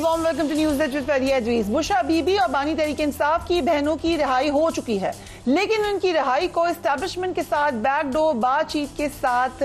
Warm welcome to news with Faria Idrees. Bushra Bibi और बानी तहरीक इंसाफ की बहनों की रिहाई हो चुकी है, लेकिन उनकी रिहाई को एस्टैब्लिशमेंट के साथ बैकडोर बातचीत के साथ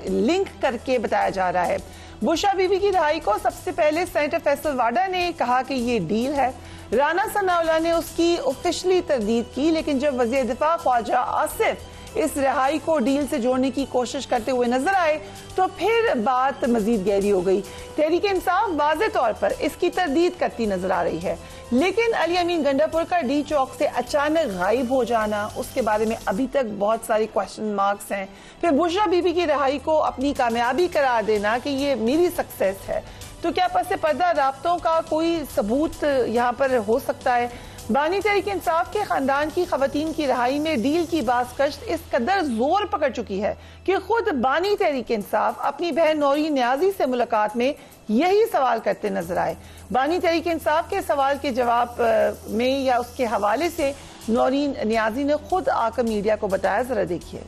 लिंक करके बताया जा रहा है। बुशरा बीबी की रिहाई को सबसे पहले सेनेटर फैसल वाडा ने कहा कि ये डील है। राना सनाउल्लाह ने उसकी ऑफिशियली तरदीद की, लेकिन जब वज़ीर दिफा ख्वाजा आसिफ इस रिहाई को डील से जोड़ने की कोशिश करते हुए नजर आए तो फिर बात मजीद गहरी हो गई। तहरीक इंसाफ वाज़े तौर पर इसकी तरदीद करती नजर आ रही है, लेकिन अली अमीन गंडापुर का डी चौक से अचानक गायब हो जाना, उसके बारे में अभी तक बहुत सारी क्वेश्चन मार्क्स हैं। फिर बुशरा बीबी की रिहाई को अपनी कामयाबी करार देना कि ये मेरी सक्सेस है, तो क्या पस पर्दा राब्तों का कोई सबूत यहाँ पर हो सकता है? बानी तहरीक इंसाफ के खानदान की खवातीन की रिहाई में डील की बाज़कश्त इस कदर जोर पकड़ चुकी है कि खुद बानी तहरीक इंसाफ अपनी बहन नौरीन न्याजी से मुलाकात में यही सवाल करते नजर आए। बानी तहरीक इंसाफ के सवाल के जवाब में या उसके हवाले से नौरीन न्याजी ने खुद आकर मीडिया को बताया, जरा देखिए।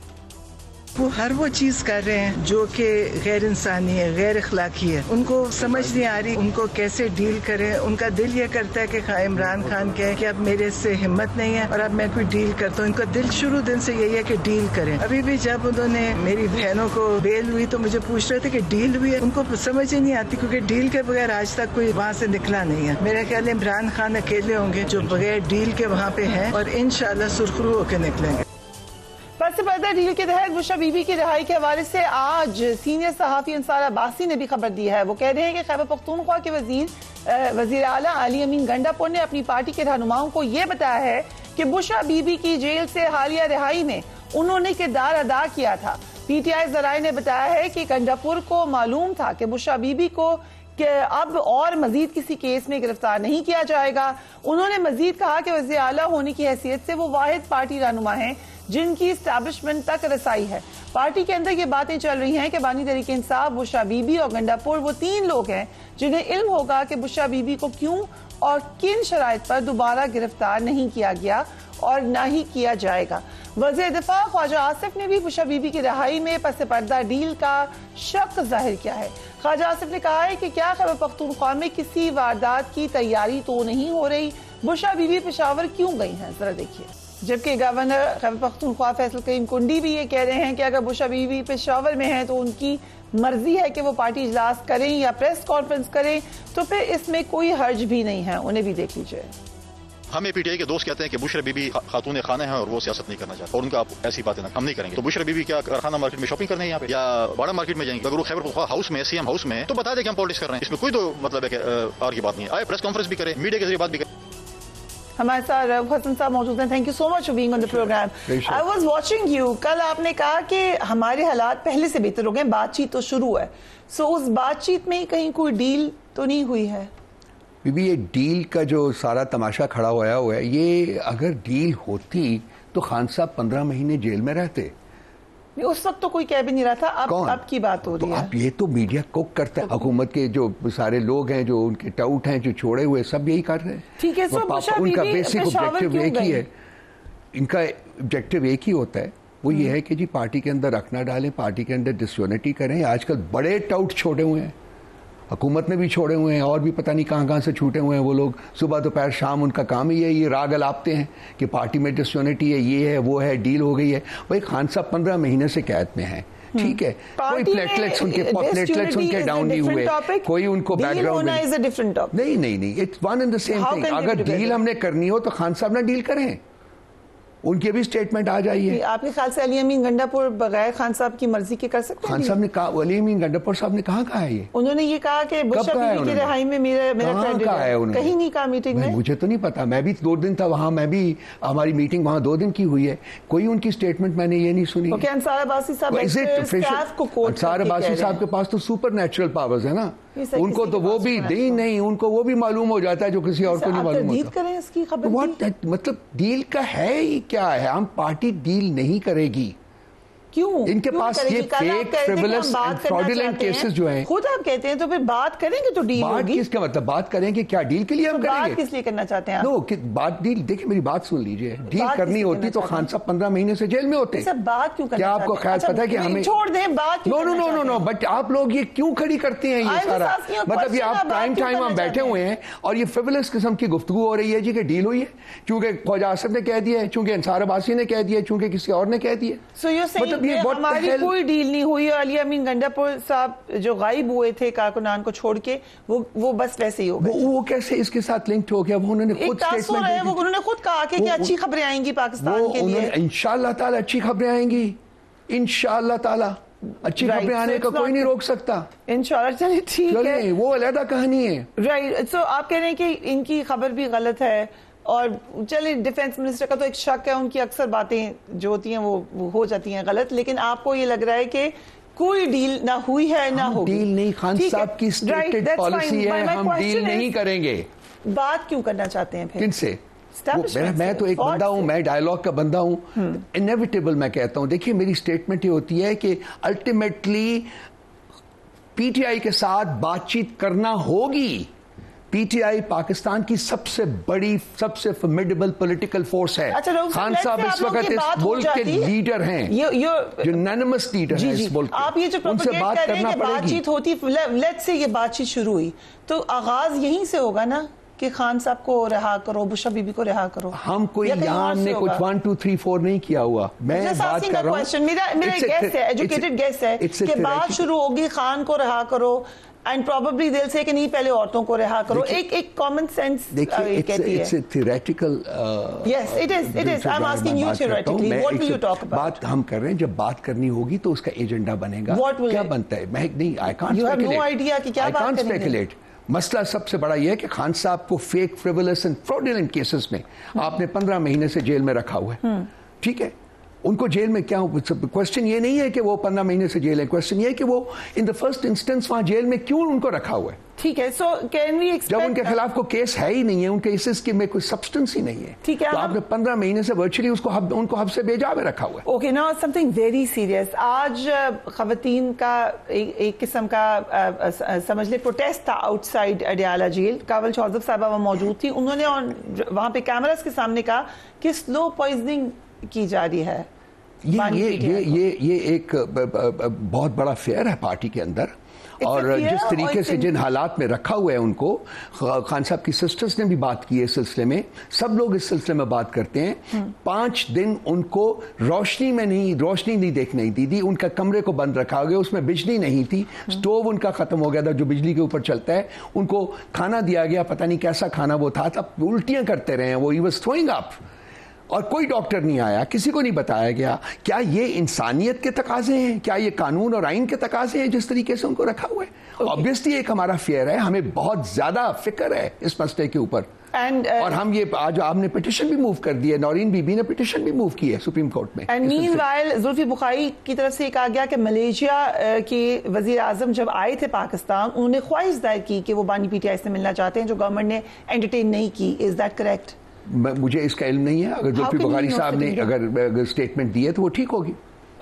वो हर वो चीज कर रहे हैं जो कि गैर इंसानी है, गैर अखलाकी है। उनको समझ नहीं आ रही उनको कैसे डील करें। उनका दिल ये करता है कि इमरान खान कहे कि अब मेरे से हिम्मत नहीं है और अब मैं कोई डील करता हूँ। इनका दिल शुरू दिन से यही है कि डील करें। अभी भी जब उन्होंने मेरी बहनों को बेल हुई तो मुझे पूछ रहे थे कि डील हुई है। उनको समझ ही नहीं आती, क्योंकि डील के बगैर आज तक कोई वहाँ से निकला नहीं है। मेरा ख्याल इमरान खान अकेले होंगे जो बगैर डील के वहाँ पे हैं और इंशाल्लाह सुरखरू होकर निकलेंगे। पस पर्दा डील के तहत बुशरा बीबी की रिहाई के हवाले से आज सीनियर सहाफी अंसार अब्बासी ने भी खबर दी है। वो कह रहे हैं कि खैबर पख्तूनख्वा के वजीर आला अली अमीन गंडापुर ने अपनी पार्टी के रहनुमाओं को यह बताया है कि बुशरा बीबी की जेल से हालिया रिहाई में उन्होंने किरदार अदा किया था। पीटीआई जराए ने बताया है कि गंडापुर को मालूम था कि बुशरा बीबी को कि अब और मजीद किसी केस में गिरफ्तार नहीं किया जाएगा। उन्होंने मजीद कहा कि वज़ीर आला होने की हैसियत से वो वाहिद पार्टी रहनुमा हैं जिनकी एस्टैब्लिशमेंट तक रसाई है। पार्टी के अंदर ये बातें चल रही हैं कि बानी तहरीक इंसाफ, बुशरा बीबी और गंडापुर वो तीन लोग हैं जिन्हें इल्म होगा कि बुशरा बीबी को क्यों और किन शराइत पर दोबारा गिरफ्तार नहीं किया गया और न ही किया जाएगा। वज़ीर दिफा ख्वाजा आसिफ ने भी बुशरा बीबी की रिहाई में पस पर्दा डील का शक जाहिर किया है। ख्वाजा आसिफ ने कहा है कि क्या खैबर पख्तूनख्वा में किसी वारदात की तैयारी तो नहीं हो रही? बुशरा बीबी पेशावर क्यों गई हैं, जरा देखिए। जबकि गवर्नर खैबर पख्तूनख्वा फैसल करीम कुंडी भी ये कह रहे हैं कि अगर बुशरा बीबी पेशावर में है तो उनकी मर्जी है कि वो पार्टी इजलास करें या प्रेस कॉन्फ्रेंस करें, तो फिर इसमें कोई हर्ज भी नहीं है। उन्हें भी देख लीजिए। हमें पीटीआई के दोस्त कहते हैं कि बुशरा बीबी खातून खाना है और वो सियासत नहीं करना चाहते, और उनका ऐसी बातें हम नहीं करेंगे। तो बुशरा बीबी क्या कारखाना मार्केट में शॉपिंग करने यहाँ पे या बड़ा मार्केट में जाएंगे? अगर वो खैबर पख्तूनख्वा हाउस में, सीएम हाउस में, तो बता दें कि हम पॉलिटिक्स कर रहे हैं। इसमें कोई तो मतलब है कि और की बात नहीं है। आए प्रेस कॉन्फ्रेंस भी करें, मीडिया के जरिए बात भी करें। हमारे साथ रऊफ हसन साहब मौजूद हैं। Thank you so much for being on the programme. I was watching you. कल आपने कहा कि हमारे हालात पहले से बेहतर हो गए, बातचीत तो शुरू है। सो उस बातचीत में कहीं कोई डील तो नहीं हुई है? बीबी, ये डील का जो सारा तमाशा खड़ा हुआ है, ये अगर डील होती तो खान साहब 15 महीने जेल में रहते। उस वक्त तो कोई कह भी नहीं रहा था। अब की बात हो रही है। अब ये तो मीडिया कुक करता है। हुकूमत के जो सारे लोग हैं, जो उनके टाउट हैं, जो छोड़े हुए, सब यही कर रहे हैं। ठीक है, उनका बेसिक ऑब्जेक्टिव एक ही है। इनका ऑब्जेक्टिव एक ही होता है, वो ये है कि जी पार्टी के अंदर रखना डालें, पार्टी के अंदर डिसयूनिटी करें। आजकल बड़े टाउट छोड़े हुए हैं, हुकूमत में भी छोड़े हुए हैं और भी पता नहीं कहाँ कहाँ से छूटे हुए हैं वो लोग। सुबह दोपहर शाम उनका काम ही है ये राग अलापते हैं कि पार्टी में डिसयूनिटी है, ये है, वो है, डील हो गई है। भाई खान साहब 15 महीने से कैद में हैं, ठीक है। कोई प्लेटलेट्स उनके डाउन नहीं हुए, कोई उनको बैकग्राउंड नहीं, it's one and the same thing. अगर डील हमने करनी हो तो खान साहब ना डील करें, उनके भी स्टेटमेंट आ जाइए। आपके ख्याल से अली अमीन गंडापुर बगैर खान साहब की मर्जी के कर सकते हैं? खान साहब ने कहा, अली अमीन गंडापुर साहब ने कहा है ये? उन्होंने ये कहा कि बुशरा बीबी की रिहाई में मेरा क्रेडिट है। कहीं नहीं कहा मीटिंग में? मुझे तो नहीं पता, मैं भी 2 दिन था वहाँ, मैं भी, हमारी मीटिंग वहाँ 2 दिन की हुई है, कोई उनकी स्टेटमेंट मैंने ये नहीं सुनी। अंसार अब्बासी साहब के पास तो सुपर नेचुरल पावर्स है ना, उनको तो वो भी नहीं, उनको वो भी मालूम हो जाता है जो किसी और को नहीं मालूम होता। मतलब डील का है ही क्या है? हम पार्टी डील नहीं करेगी क्यों? इनके पास ये fake frivolous and fraudulent cases जो हैं, खुद आप कहते हैं तो फिर बात करेंगे तो डील बात होगी। किसका मतलब बात करेंगे? क्या डील के लिए हम तो करेंगे? बात किस लिए करना चाहते हैं आप? नो बात डील, देखिए मेरी बात सुन लीजिए, डील करनी होती तो खान साहब 15 महीने से जेल में होते। बात क्यों करना? क्या आपको ख्याल पता है कि हमें छोड़ दें बात? No no no no no, but आप लोग ये क्यों खड़ी करते हैं ये सारा? मतलब ये आप प्राइम टाइम हम बैठे हुए हैं और ये फ्रिवलस किस्म की गुफ्तगू हो रही है जी कि डील हुई है, क्योंकि ख्वाजा आसिफ ने कह दिया है, चूंकि अंसार अब्बासी ने कह दिया, चूंकि किसी और ने कह दिया। सो यू सेइंग हमारी कोई डील नहीं हुई। अली अमीन गंडापुर साहब जो गायब हुए थे कारकुनान को छोड़ के, वो बस वैसे ही हो गए। वो कैसे इसके साथ लिंक्ड हो गया? वो उन्होंने खुद स्टेटमेंट दी, उन्होंने खुद कहा कि अच्छी खबरें आएंगी पाकिस्तान के लिए। इंशाअल्लाह ताला अच्छी खबरें आएंगी, इंशाअल्लाह ताला अच्छी खबरें आने का कोई नहीं रोक सकता इंशाअल्लाह। चलिए ठीक है, वो अलग कहानी है। राइट, सो आप कह रहे हैं कि इनकी खबर भी गलत है और चलिए डिफेंस मिनिस्टर का तो एक शक है, उनकी अक्सर बातें जो होती हैं वो हो जाती हैं गलत, लेकिन आपको ये लग रहा है कि कोई डील ना हुई है ना होगी? डील नहीं, खान साहब की स्टेटेड पॉलिसी है, हम डील नहीं करेंगे। बात क्यों करना चाहते हैं फिर? किनसे? मैं तो एक बंदा हूं, मैं डायलॉग का बंदा हूं, इनएविटेबल मैं कहता हूं। देखिए मेरी स्टेटमेंट ये होती है कि अल्टीमेटली पीटीआई के साथ बातचीत करना होगी। पीटीआई पाकिस्तान की सबसे बड़ी, सबसे फॉर्मिडेबल पॉलिटिकल फोर्स है। खान साहब इस वक्त इस मुल्क के लीडर हैं, यूनानिमस लीडर हैं इस मुल्क के। आप ये जो उनसे बात करना पड़ेगी। बातचीत होती, लेट्स से ये बातचीत शुरू हुई तो आगाज यहीं से होगा ना कि खान साहब को रिहा करो, बुशरा बीबी को रिहा करो। हम कोई यहाँ हमने कुछ 1 2 3 4 नहीं किया हुआ। मैं बात कर रहा हूँ, मेरा गेस है, एजुकेटेड गेस है कि बात शुरू होगी खान को रिहा करो एंड प्रोबेबली दिल से कि नहीं पहले औरतों को रिहा करो। एक कॉमन सेंस कहती है। It's a theoretical, yes it is. I am asking you theoretically what will you talk about? बात हम कर रहे हैं, जब बात करनी होगी तो उसका एजेंडा बनेगा। क्या बनता है? मैं नहीं, I can't speculate. You have no idea कि क्या बात करेंगे। मसला सबसे बड़ा यह है कि खान साहब को fake frivolous and fraudulent cases में आपने 15 महीने से जेल में रखा हुआ है, ठीक है? उनको जेल में क्या, क्वेश्चन ये नहीं है कि वो 15 महीने से जेल है, क्वेश्चन ये है कि वो इन द फर्स्ट इंस्टेंस वहां जेल में क्यों उनको रखा हुआ है? ठीक है, सो कैन वी एक्सपेक्ट, जब उनके खिलाफ कोई केस है ही नहीं है, उनके केसेस के में कोई सब्सटेंस ही नहीं है, ठीक है, तो आपने 15 महीने से वर्चुअली उनको हब से बेजा में रखा हुआ है। Okay, now something very serious. आज खवातीन का एक किस्म का समझ ले प्रोटेस्ट था आउटसाइड अडयाला जेल। कावल चौधरी साहबा वहां मौजूद थी, उन्होंने वहां पे कैमरास के सामने कहा कि स्लो पॉइजनिंग की जा रही है। ये एक बहुत बड़ा फेयर है पार्टी के अंदर, और जिस तरीके से जिन हालात में रखा हुआ है उनको, खान साहब की सिस्टर्स ने भी बात की है इस सिलसिले में, सब लोग इस सिलसिले में बात करते हैं। 5 दिन उनको रोशनी नहीं देखने दी थी, उनका कमरे को बंद रखा गया, उसमें बिजली नहीं थी, स्टोव उनका खत्म हो गया था जो बिजली के ऊपर चलता है, उनको खाना दिया गया, पता नहीं कैसा खाना वो था, तब उल्टियां करते रहे, वो ही वाज थ्रोइंग अप, और कोई डॉक्टर नहीं आया, किसी को नहीं बताया गया। क्या ये इंसानियत के तकाजे हैं? क्या ये कानून और आइन के तकाजे हैं जिस तरीके से उनको रखा हुआ है? ऑब्वियसली एक हमारा फेयर है, हमें बहुत ज्यादा फिक्र है इस मसले के ऊपर, और हम ये आज आपने पिटिशन भी मूव कर दी है, नौरीन बीबी ने पिटिशन भी मूव की है सुप्रीम कोर्ट में। एंड मीनवाइल जुल्फी बुखारी की तरफ से कहा गया कि मलेशिया के वजीर आजम जब आए थे पाकिस्तान, उन्होंने ख्वाहिश जाहिर की कि वो बानी पीटीआई से मिलना चाहते हैं, जो गवर्नमेंट ने एंटरटेन नहीं की। Is that correct? मुझे इसका इल्म नहीं है, अगर जुल्फी बुखारी साहब ने अगर स्टेटमेंट दी है तो वो ठीक होगी,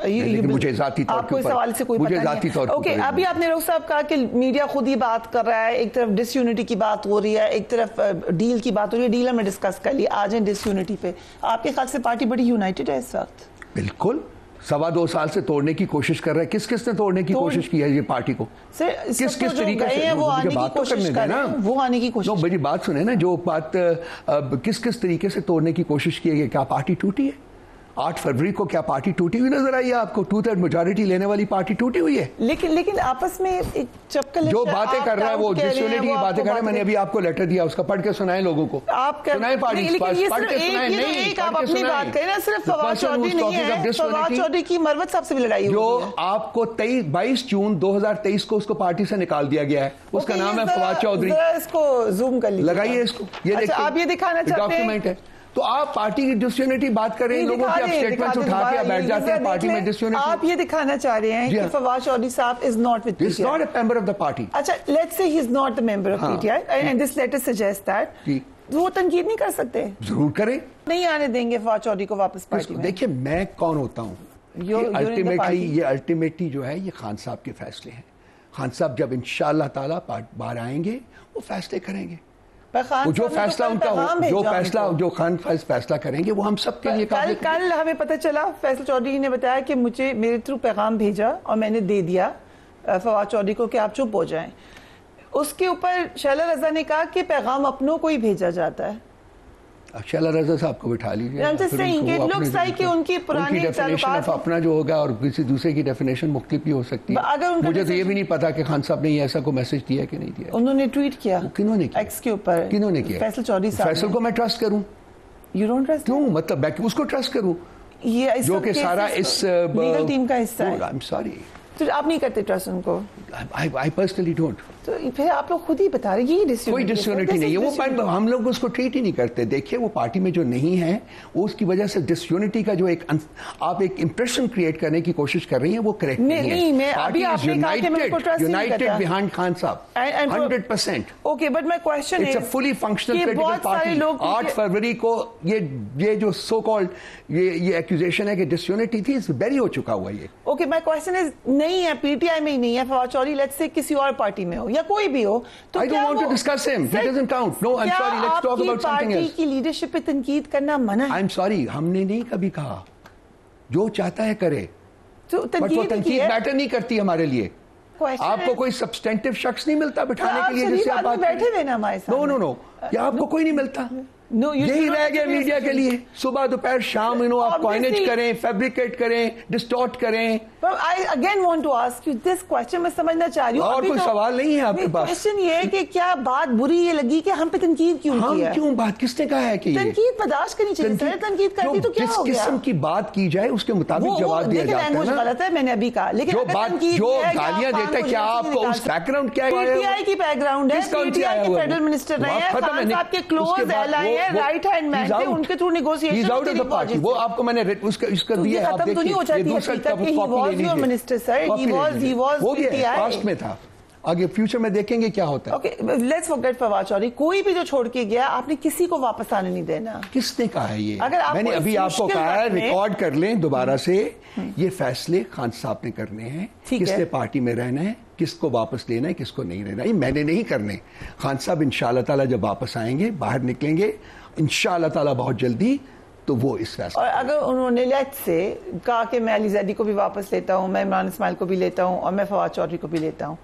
लेकिन मुझे जाती तौर आपको इस सवाल से कोई पता नहीं है। ओके, अभी आपने रोक साहब कहा कि मीडिया खुद ही बात कर रहा है, एक तरफ डिसयूनिटी की बात हो रही है, एक तरफ डील की बात हो रही है, डील हमने डिस्कस कर लिया, आज है डिसयूनिटी पे। आपके ख्याल से पार्टी बड़ी यूनाइटेड है इस वक्त? बिल्कुल, 2.25 साल से तोड़ने की कोशिश कर रहा है। किसने तोड़ने की कोशिश की है ये पार्टी को? किस तरीके से? वो आने की कोशिश कर रहे हैं, वो आने की कोशिश। मेरी बात सुने ना, जो बात किस तरीके से तोड़ने की कोशिश की है? क्या पार्टी टूटी है? 8 फरवरी को क्या पार्टी टूटी हुई नजर आई है आपको? 2/3 मेजॉरिटी लेने वाली पार्टी टूटी हुई है। लेकिन आपस में एक चपकल जो बातें कर रहा है वो डिसयूनिटी की बातें कर रहा है। मैंने अभी आपको लेटर दिया, उसका पढ़ के सुनाए लोगों को, सुनाए पार्टी पढ़ के सुनाए। नहीं, आप अपनी बात करें ना, सिर्फ फवाद चौधरी नहीं है, फवाद चौधरी की मरवत साहब से भी लड़ाई हुई है, जो आपको 22 जून 2023 को उसको पार्टी से निकाल दिया गया है। उसका नाम है फवाद चौधरी। इसको जूम कर लीजिए, लगाइए इसको, ये आप ये दिखाना चाहते हैं, डॉक्यूमेंट है। तो आप पार्टी की डिसयूनिटी बात कर रहे हैं, लोगों के स्टेटमेंट उठा के बैठ जाते हैं पार्टी में डिसयूनिटी। आप ये दिखाना चाह रहे हैं कि Fawad Chaudhry sahab is not with PTI, is not a member of the party. अच्छा, let's say he is not the member of PTI and this letter suggest that, वो तनकीद नहीं कर सकते? जरूर करें, नहीं आने देंगे फवाद चौधरी को वापस पार्टी में। देखिए मैं कौन होता हूं, अल्टीमेटली जो है ये खान साहब के फैसले हैं। खान साहब जब इंशाअल्लाह ताला बाहर आएंगे वो फैसले करेंगे, वो जो फैसला उनका जो खान फैसला करेंगे वो हम सब के लिए कल हमें पता चला फैसल चौधरी ने बताया कि मुझे मेरे थ्रू पैगाम भेजा और मैंने दे दिया फवाद चौधरी को कि आप चुप हो जाएं। उसके ऊपर शैला रजा ने कहा कि पैगाम अपनों को ही भेजा जाता है। शैला रजा साहब को बिठा लीजिए, उनकी पुरानी डेफिनेशन अपना जो होगा और किसी दूसरे की डेफिनेशन मुख्तलिफ भी हो सकती है। मुझे तो ये भी नहीं पता कि खान साहब ने ऐसा कोई मैसेज दिया कि नहीं दिया। उन्होंने ट्वीट किया, किन्होंने किया, एक्स के ऊपर किन्होंने किया? फैसल चौधरी साहब। फैसल को मैं ट्रस्ट करूं? You don't trust? क्यों, मतलब मैं उसको ट्रस्ट करूं ये जो कि सारा इस लीगल टीम का हिस्सा है? आई एम सॉरी, तो आप नहीं करते ट्रस्ट उनको? I personally don't. तो फिर आप लोग खुद ही बता रहे हैं कोई डिसयूनिटी नहीं है, वो हम लोग उसको ट्रीट ही नहीं करते। देखिए वो पार्टी में जो नहीं है वो उसकी वजह से डिसयूनिटी का जो आप एक इंप्रेशन क्रिएट करने की कोशिश कर रही हैं वो करेक्ट नहीं है। पार्टी यूनाइटेड बिहाइंड खान साहब 100%। Okay, but my question is, it's a fully functional political party. 8 फरवरी को ये जो सो कॉल्ड ये एक्यूजेशन है कि डिसयूनिटी थी, बेरी हो चुका हुआ ये। ओके, माय क्वेश्चन इज, नहीं है पीटीआई में ही नहीं है फवाद चौधरी, लेट्स से किसी और पार्टी में हो या कोई भी हो, तो I don't want to discuss him. He doesn't count. No, I'm sorry. Let's talk about something else. Party की लीडरशिप पे तनकीद करना मना है? I'm sorry. हमने नहीं कभी कहा, जो चाहता है करे, तो बट वो तनकीद मैटर नहीं करती हमारे लिए। आपको कोई सब्सटेंटिव शख्स नहीं मिलता बिठाने के लिए जिससे आप बात बैठे हुए ना हमारे साथ। नो, या आपको कोई नहीं मिलता। यही रह गया मीडिया के लिए, सुबह दोपहर शाम आप कॉइनेज करें, फैब्रिकेट करें, डिस्टॉर्ट करें। I again want to ask you this question, मैं समझना चाह रही हूँ। और कोई सवाल नहीं है आपके पास? क्वेश्चन ये है कि क्या बात बुरी ये लगी कि हम पे तनकीद क्यों की है? क्यों बात, किसने कहा है कि तनकीद बर्दाश्त करनी चाहिए? तनकीद करती तो क्या हो गया? जिस किस्म की बात की जाए उसके मुताबिक जवाब दिया जाता है ना। गलत है, मैंने अभी कहा, लेकिन जो गालियां देता है, क्या आपको उस बैकग्राउंड क्या है? पीटीआई की बैकग्राउंड है, पीटीआई के फेडरल मिनिस्टर रहे हैं, खान साहब के क्लोज एलाई है, राइट हैंड मैन थे, उनके थ्रू नेगोशिएशन। वो आपको मैंने उसका दिया, आप देखिए ये दूसरा कॉपी ले लीजिए। वो भी पास्ट में था, आगे फ्यूचर में देखेंगे क्या होता है। Okay, let's forget Fawad Chaudhry. कोई भी जो छोड़ के गया, आपने किसी को वापस आने नहीं देना। किसने कहा है ये? अगर मैंने अभी आपको कहा है, रिकॉर्ड कर लें दोबारा से, ये फैसले खान साहब ने करने हैं, किसने पार्टी में रहना है, किसको वापस लेना है, किसको नहीं लेना है, ये मैंने नहीं करने। खान साहब इंशाअल्लाह ताला जब वापस आएंगे, बाहर निकलेंगे इंशाअल्लाह ताला बहुत जल्दी, तो वो इस फैसले। और अगर उन्होंने लेट्स से कहा कि मैं अली जैदी को भी वापस लेता हूं, मैं इमरान इस्माइल को भी लेता हूं और मैं फवाद चौधरी को भी लेता हूं,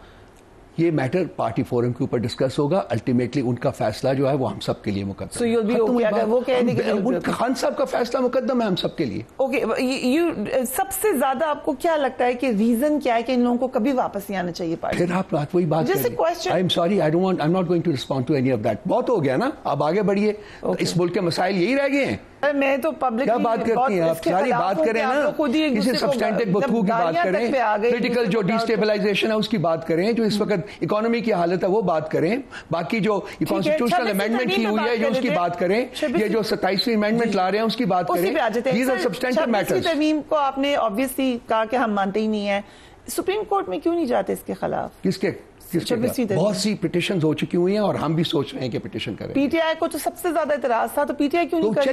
ये मैटर पार्टी फोरम के ऊपर डिस्कस होगा। अल्टीमेटली उनका फैसला जो है वो हम सब के लिए मुकद्दम है। अगर वो कह देंगे खान साहब का फैसला मुकद्दम है हम सब के लिए। ओके, सबसे ज्यादा आपको क्या लगता है कि रीजन क्या है कि इन लोगों को कभी वापस नहीं आना चाहिए पार्टी? फिर आप वही बात question. I am sorry, I am not going to respond to any of that. बहुत हो गया ना, अब आगे बढ़िए। इस मुल्क के मसाइल यही रह गए हैं। मैं तो पब्लिक क्या बात करती हैं आप? सारी बात करें ना, किसी सब्सटेंटिव बदबू की बात करें, पॉलिटिकल जो डिस्टेबलाइजेशन है उसकी बात करें, जो इस वक्त इकोनॉमी की हालत है वो बात करें, बाकी जो कॉन्स्टिट्यूशनल अमेंडमेंट की हुई है जो उसकी बात करें, ये जो 27वीं अमेंडमेंट ला रहे हैं उसकी बात करें। These are substantive matters। तरमीम को आपने ऑब्वियसली कहा कि हम मानते ही नहीं है, सुप्रीम कोर्ट में क्यों नहीं जाते इसके खिलाफ? किसके बहुत सी पिटिशन हो चुकी हुई हैं और हम भी सोच रहे हैं कि पिटिशन करें। पीटीआई को तो सबसे ज्यादा इतराज था, तो पीटीआई क्यों नहीं कर?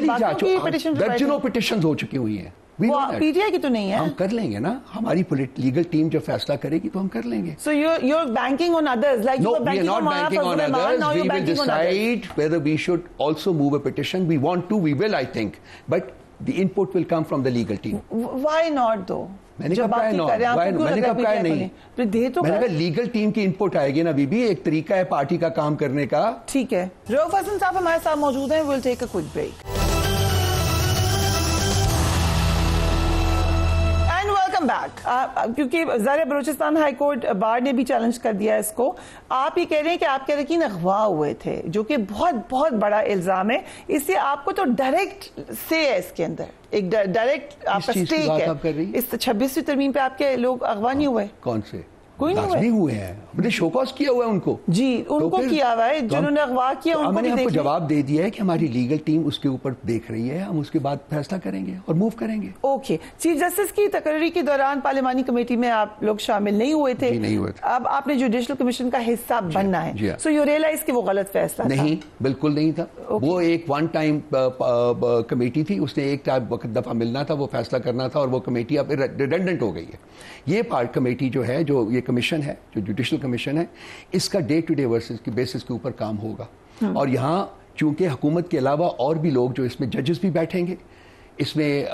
दर्जनों पिटिशन हो चुकी हुई हैं, पीटीआई की तो नहीं है। हम कर लेंगे ना, हमारी लीगल टीम जो फैसला करेगी तो हम कर लेंगे। So you're banking on others, like no, we are not banking on others. We will decide whether we should also move a petition. We want to, we will, I think, but the input will come from the legal team. Why not though? मैंने कब कहा नहीं, मैंने कहा legal team की input आएगी ना बीबी, एक तरीका है पार्टी का काम करने का। ठीक है, रऊफ हसन साहब हमारे साथ मौजूद हैं, will take a quick break. Back क्योंकि ज़ाहिर बलूचिस्तान हाई कोर्ट बार ने भी चैलेंज कर दिया इसको। आप ये कह रहे हैं कि आपके अरकान अगवा हुए थे, जो कि बहुत बहुत बड़ा इल्जाम है, इससे आपको तो डायरेक्ट से है इसके अंदर, एक डायरेक्ट आपका स्टेक है। इस 26वीं तरमीम पे आपके लोग अगवा नहीं हुए? कौन से? कोई नहीं हुए हैं, हमने शोकॉज किया हुआ है उनको जी, उनको किया हुआ है जिन्होंने अगवा किया उनको। मैंने आपको जवाब दे दिया है कि हमारी लीगल टीम उसके ऊपर देख रही है, हम उसके बाद फैसला करेंगे और मूव करेंगे। ओके, चीफ जस्टिस की तकरीर के दौरान पार्लिमानी कमेटी में आप लोग शामिल नहीं हुए थे? नहीं हुए थे। अब आपने जुडिशल कमीशन का हिस्सा बनना है, सो यू रियलाइज कि वो गलत फैसला नहीं, बिल्कुल नहीं था। वो एक वन टाइम कमेटी थी, उसने एक दफा मिलना था, वो फैसला करना था, और वो कमेटी अब रिडंडेंट हो गई है। ये पार्ट कमेटी जो है, जो ये कमीशन है, जो जुडिशल कमीशन है, इसका डे टू डे वर्सेस की बेसिस के ऊपर काम होगा। और यहाँ चूंकि हुकूमत के अलावा और भी लोग, जो इसमें जजेस भी बैठेंगे, इसमें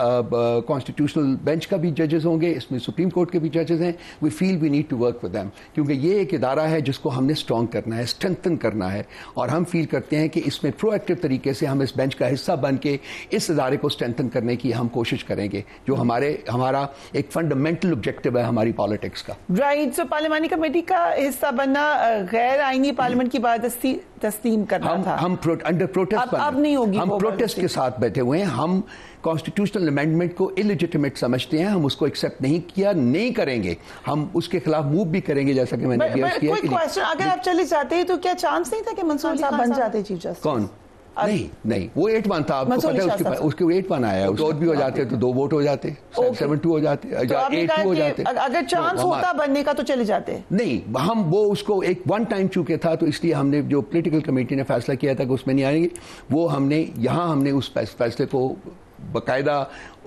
कॉन्स्टिट्यूशनल बेंच का भी जजेस होंगे, इसमें सुप्रीम कोर्ट के भी जजेस हैं। We feel we need to work with them, क्योंकि ये एक इदारा है जिसको हमने स्ट्रॉन्ग करना है, स्ट्रेंथन करना है, और हम फील करते हैं कि इसमें प्रोएक्टिव तरीके से हम इस बेंच का हिस्सा बन के इस इदारे को स्ट्रेंथन करने की हम कोशिश करेंगे, जो हमारा एक फंडामेंटल ऑब्जेक्टिव है हमारी पॉलिटिक्स का। राइट, सो पार्लियामानी कमेटी का हिस्सा बनना गैर आईनी पार्लियामेंट की बात तस्लीम करना था। हम अंडर प्रोटेस्ट अब नहीं होगी, हम प्रोटेस्ट के साथ बैठे हुए हैं। हम कॉन्स्टिट्यूशनल अमेंडमेंट को इलिजिटिमेट समझते हैं, हम उसको एक्सेप्ट नहीं करेंगे, हम उसके खिलाफ मूव भी करेंगे, जैसा कि मैंने किया। कोई क्वेश्चन, अगर आप चले जाते हैं तो क्या चांस नहीं था कि मंसूर साहब बन जाते चीफ जस्टिस? कौन? नहीं, वो 8-1 था, आपको पता है, उसके 8-1 आया, उसके वोट भी हो जाते तो 2 वोट हो जाते, 7-2 हो जाते, 8-2 हो जाते। अगर चांस होता बनने का तो चले जाते? नहीं, हम वो उसको एक वन टाइम चुके था, तो इसलिए हमने जो पॉलिटिकल कमेटी ने फैसला किया था कि उसमें नहीं आएंगे, वो हमने उस फैसले को बाकायदा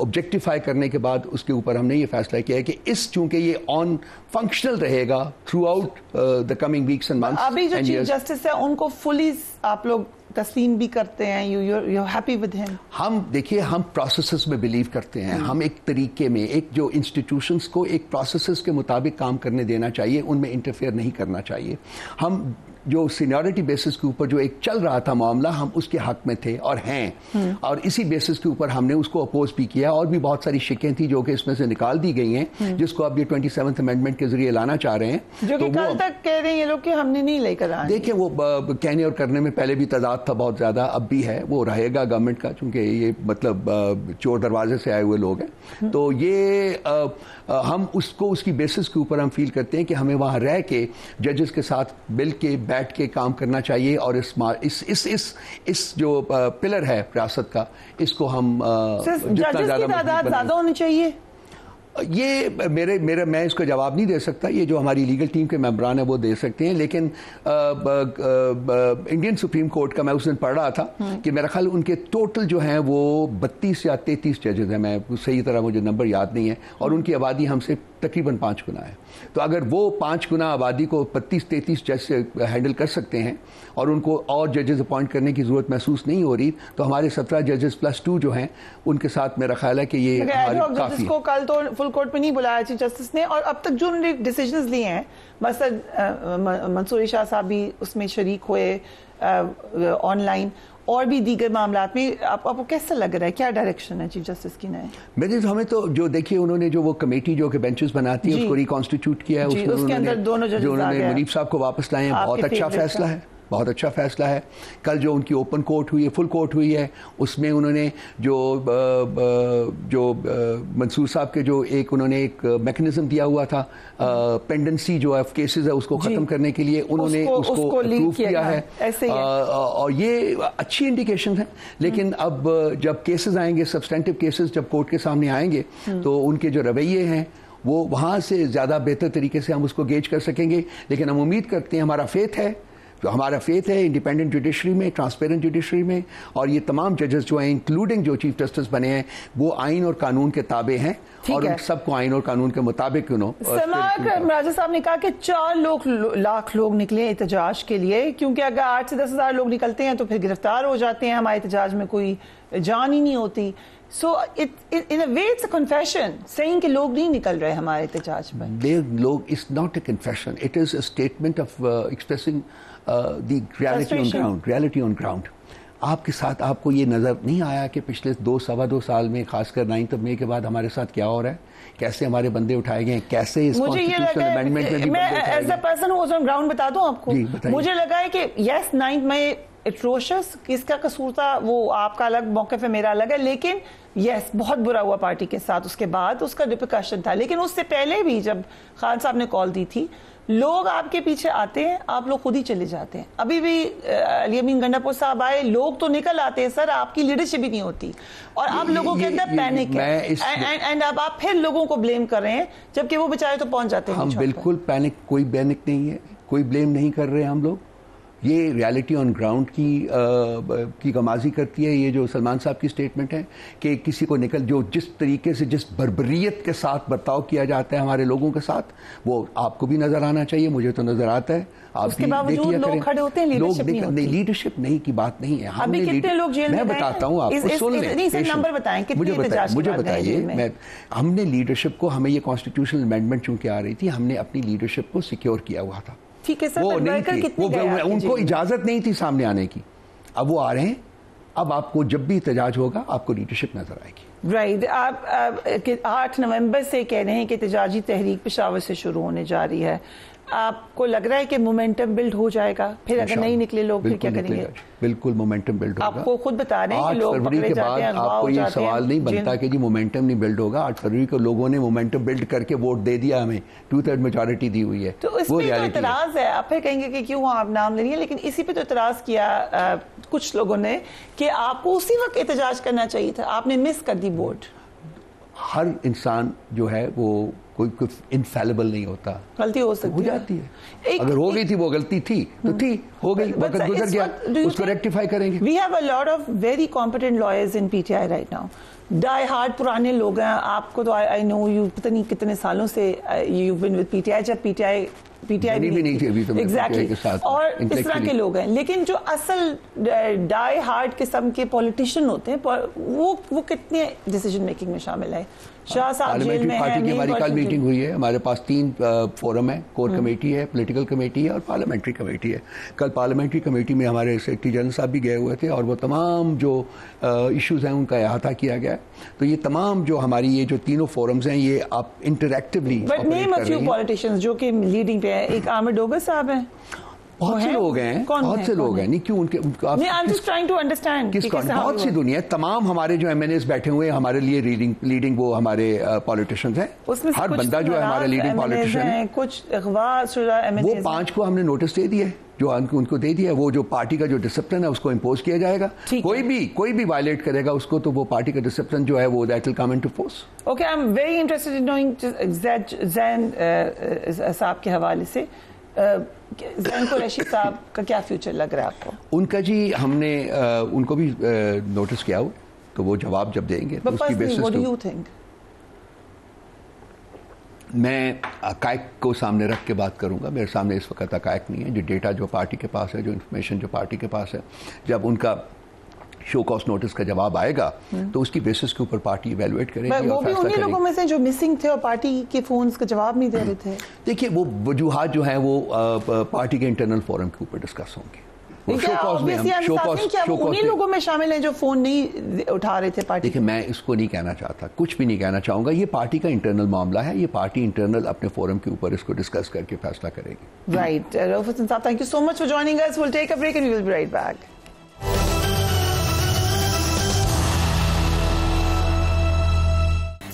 ऑब्जेक्टिफाई करने के बाद उसके ऊपर हमने ये फैसला किया है कि चूंकि ये ऑन फंक्शनल रहेगा through out the coming weeks and months. अभी जो चीफ जस्टिस है उनको फुली आप लोग तस्लीम भी करते हैं, यू हैप्पी विद हिम? हम देखिए, हम प्रोसेसेस में बिलीव करते हैं, हम एक तरीके में, एक जो इंस्टीट्यूशंस को एक प्रोसेसेस के मुताबिक काम करने देना चाहिए, उनमें इंटरफेयर नहीं करना चाहिए। हम जो सीनियरिटी बेसिस के ऊपर जो एक चल रहा था मामला, हम उसके हक में थे और हैं, और इसी बेसिस के ऊपर हमने उसको अपोज भी किया, और भी बहुत सारी शिकें थी जो कि इसमें से निकाल दी गई हैं, जिसको अब ये 27th अमेंडमेंट के जरिए लाना चाह रहे हैं, जो कि कल तक कह रहे हैं ये लोग कि हमने नहीं लेकर आए। देखिए, वो कहने और करने में पहले भी तजाद था बहुत ज्यादा, अब भी है, वो रहेगा गवर्नमेंट का, क्योंकि ये मतलब चोर दरवाजे से आए हुए लोग हैं। तो ये हम उसको उसकी बेसिस के ऊपर हम फील करते हैं कि हमें वहां रह के जजेस के साथ मिल के बैठ के काम करना चाहिए, और इस जो पिलर है रियासत का, इसको हम जितना ज्यादा होनी चाहिए। ये मैं इसको जवाब नहीं दे सकता, ये जो हमारी लीगल टीम के मेंबरान है वो दे सकते हैं, लेकिन इंडियन सुप्रीम कोर्ट का मैं उस दिन पढ़ रहा था कि मेरा ख्याल उनके टोटल जो हैं वो 32 या 33 जजेस हैं, मैं सही तरह मुझे नंबर याद नहीं है, और उनकी आबादी हमसे तकरीबन 5 गुना है। तो अगर वो 5 गुना आबादी को 32-33 जज से हैंडल कर सकते हैं, और उनको और जजेस अपॉइंट करने की जरूरत महसूस नहीं हो रही, तो हमारे 17 जजेस प्लस 2 जो हैं उनके साथ मेरा ख्याल है कि ये काफी है। कल तो फुल कोर्ट में नहीं बुलाया चीफ जस्टिस ने, और अब तक जो उन्होंने डिसीजंस लिए हैं, मसलन मंसूर शाह साहब भी उसमें शरीक हुए ऑनलाइन, और भी दीगर मामलात में, आपको कैसा लग रहा है, क्या डायरेक्शन है चीफ जस्टिस की नए? मेरे हमें तो जो देखिए, उन्होंने जो वो कमेटी जो कि बेंचेस बनाती है उसको रिकॉन्स्टिट्यूट किया है, उसके अंदर दोनों जजेस, उन्होंने मुनीफ साहब को वापस लाए हैं, बहुत अच्छा फैसला है, बहुत अच्छा फैसला है। कल जो उनकी ओपन कोर्ट हुई है, फुल कोर्ट हुई है, उसमें उन्होंने जो मंसूर साहब के जो उन्होंने एक मैकेनिज्म दिया हुआ था, पेंडेंसी जो है केसेस है उसको खत्म करने के लिए, उन्होंने उसको अप्रूव किया है, और ये अच्छी इंडिकेशन है। लेकिन अब जब केसेस आएंगे, सब्सटेंटिव केसेस जब कोर्ट के सामने आएंगे, तो उनके जो रवैये हैं वो वहां से ज्यादा बेहतर तरीके से हम उसको गेज कर सकेंगे। लेकिन हम उम्मीद करते हैं, हमारा फेथ है इंडिपेंडेंट जुडिशरी में, ट्रांसपेरेंट जुडिशरी में, और ये तमाम जजेस जो हैं, इंक्लूडिंग जो चीफ जस्टिस बने हैं, वो आइन और कानून के ताबे हैं, और उन सबको आइन और कानून के मुताबिक राजा साहब ने कहा कि 4 लाख लोग निकले एहतजाज के लिए, क्योंकि अगर 8 से 10 हज़ार लोग निकलते हैं तो फिर गिरफ्तार हो जाते हैं, हमारे एहतजाज में कोई जान ही नहीं होती। So in a way it's a confession saying कि लोग नहीं निकल रहे हमारे एहतजाज में। It's not a confession, it is a statement of expressing the reality on ground. आपके साथ आपको ये नजर नहीं आया कि पिछले 2-2.25 साल में, खासकर 9 मई के बाद हमारे साथ क्या हो रहा है, कैसे हमारे बंदे उठाए गए, कैसे इस कॉन्स्टिट्यूशनल अमेंडमेंट में भी मैं as a person who was on ground बता दूं आपको, मुझे लगा है कि यस 9 मई एट्रोशियस, किसका कसूर था वो आपका अलग मौक़िफ़ है, मेरा अलग है, लेकिन यस बहुत बुरा हुआ पार्टी के साथ, उसके बाद उसका रिपरकशन था। लेकिन उससे पहले भी जब खान साहब ने कॉल दी थी, लोग आपके पीछे आते हैं, आप लोग खुद ही चले जाते हैं। अभी भी अली अमीन गंडापुर साहब आए, लोग तो निकल आते हैं सर, आपकी लीडरशिप ही नहीं होती और आप लोगों के अंदर पैनिक है एंड अब आप फिर लोगों को ब्लेम कर रहे हैं जबकि वो बेचारे तो पहुंच जाते हैं। हम बिल्कुल पैनिक, कोई पैनिक नहीं है, कोई ब्लेम नहीं कर रहे हैं हम लोग। ये रियलिटी ऑन ग्राउंड की गमाजी करती है ये जो सलमान साहब की स्टेटमेंट है कि किसी को जो जिस तरीके से जिस बर्बरियत के साथ बर्ताव किया जाता है हमारे लोगों के साथ, वो आपको भी नजर आना चाहिए, मुझे तो नजर आता है। आप भी देख लिया लोग खड़े होते हैं, लीडरशिप नहीं की बात नहीं है। अभी कितने लोग जेल में मैं बताता हूँ आपको, सुन लें, नंबर बताएं, मुझे बताइए। हमने लीडरशिप को, हमें ये कॉन्स्टिट्यूशनल अमेंडमेंट चूंकि आ रही थी, हमने अपनी लीडरशिप को सिक्योर किया हुआ था। ठीक है सर, वो नहीं थी, उनको इजाजत नहीं थी सामने आने की। अब वो आ रहे हैं, अब आपको जब भी एहतजाज होगा आपको लीडरशिप नजर आएगी। राइट, आप 8 नवंबर से कह रहे हैं कि एहतजाजी तहरीक पेशावर से शुरू होने जा रही है। आपको लग रहा है कि मोमेंटम बिल्ड हो जाएगा? फिर अगर नहीं निकले लोग फिर क्या करेंगे? बिल्कुल मोमेंटम बिल्ड होगा। आपको खुद बता रहे हैं कि लोग फरवरी के बाद आपको ये सवाल नहीं बनता कि जी मोमेंटम नहीं बिल्ड होगा। 8 फरवरी को लोगों ने मोमेंटम बिल्ड करके वोट दे दिया, हमें 2/3 मेजॉरिटी दी हुई है। तो इसमें तो इतराज है, आप फिर कहेंगे कि क्यों आप नाम ले रही है, लेकिन इसी पे तो इतराज किया कुछ लोगों ने कि आपको उसी वक्त एहतजाज करना चाहिए था, आपने मिस कर दी वोट। हर इंसान जो है वो कोई इनफैलेबल नहीं होता, गलती हो सकती हो जाती है। अगर हो गई थी वो गलती थी तो थी, हो गई, वक्त गुजर गया, उसको रेक्टिफाई करेंगे। We have a lot of very competent lawyers in PTI right now, die hard पुराने लोग हैं। आपको तो आई नो यू, पता नहीं कितने सालों से यू बीन विद पीटीआई, जब पीटीआई भी नहीं थी अभी तो एग्जैक्टली और इस तरह के लोग हैं। लेकिन जो असल डाई हार्ड किस्म के पॉलिटिशियन होते हैं वो कितने डिसीजन मेकिंग में शामिल है? शाह साहब जेल में पार्टी की हमारी कल मीटिंग हुई है, हमारे पास 3 फोरम है, कोर कमेटी है, पॉलिटिकल कमेटी है और पार्लियामेंट्री कमेटी है। कल पार्लियामेंट्री कमेटी में हमारे सेक्रेटरी जनरल साहब भी गए हुए थे और वो तमाम जो इश्यूज हैं उनका अहाता किया गया। तो ये तमाम जो हमारी ये जो तीनों फोरम्स हैं ये आप इंटरैक्टिवली पॉलिटिशियंस जो कि लीडिंग पे है, एक आमिर डोगर साहब हैं, बहुत से लोग हैं, बहुत से लोग हैं, नहीं क्यों उनके बहुत सी दुनिया, तमाम हमारे जो एमएनएस बैठे हुए हैं हमारे लिए लीडिंग वो हमारे पॉलिटिशियंस हैं। हर बंदा जो है हमारा लीडिंग पॉलिटिशियन है। कुछ वो 5 को हमने नोटिस दे दिया, जो उनको दे दिया, वो जो पार्टी का जो डिसिप्लिन है उसको इम्पोज किया जाएगा। कोई भी वायलेट करेगा उसको तो वो पार्टी का डिसिप्लिन जो है वो that will come into force. Okay, I am very interested in knowing Jain साहब के हवाले से, जैन कुरैशी साहब का क्या फ्यूचर लग रहा है आपको? उनका जी हमने उनको भी नोटिस किया हुआ, तो वो जवाब जब देंगे तो उसकी basis what do you think? मैं अकायक को सामने रख के बात करूंगा। मेरे सामने इस वक्त अकायक नहीं है, जो डेटा जो पार्टी के पास है, जो इन्फॉर्मेशन जो पार्टी के पास है, जब उनका शो कॉज नोटिस का जवाब आएगा तो उसकी बेसिस के ऊपर पार्टी इवैल्यूएट करेगी। वो भी उन्हीं लोगों में से जो मिसिंग थे और पार्टी के फोन्स का जवाब नहीं दे रहे थे। देखिए वो वजूहात जो है वो पार्टी के इंटरनल फोरम के ऊपर डिस्कस होंगे। उन्हीं लोगों में शामिल हैं जो फोन नहीं उठा रहे थे पार्टी। देखिए मैं इसको नहीं कहना चाहता, कुछ भी नहीं कहना चाहूंगा। ये पार्टी का इंटरनल मामला है, ये पार्टी इंटरनल अपने फोरम के ऊपर इसको डिस्कस करके फैसला करेगी। Right, Rauf Hasan sahab, thank you so much for joining us. Will take a break and we will be right back.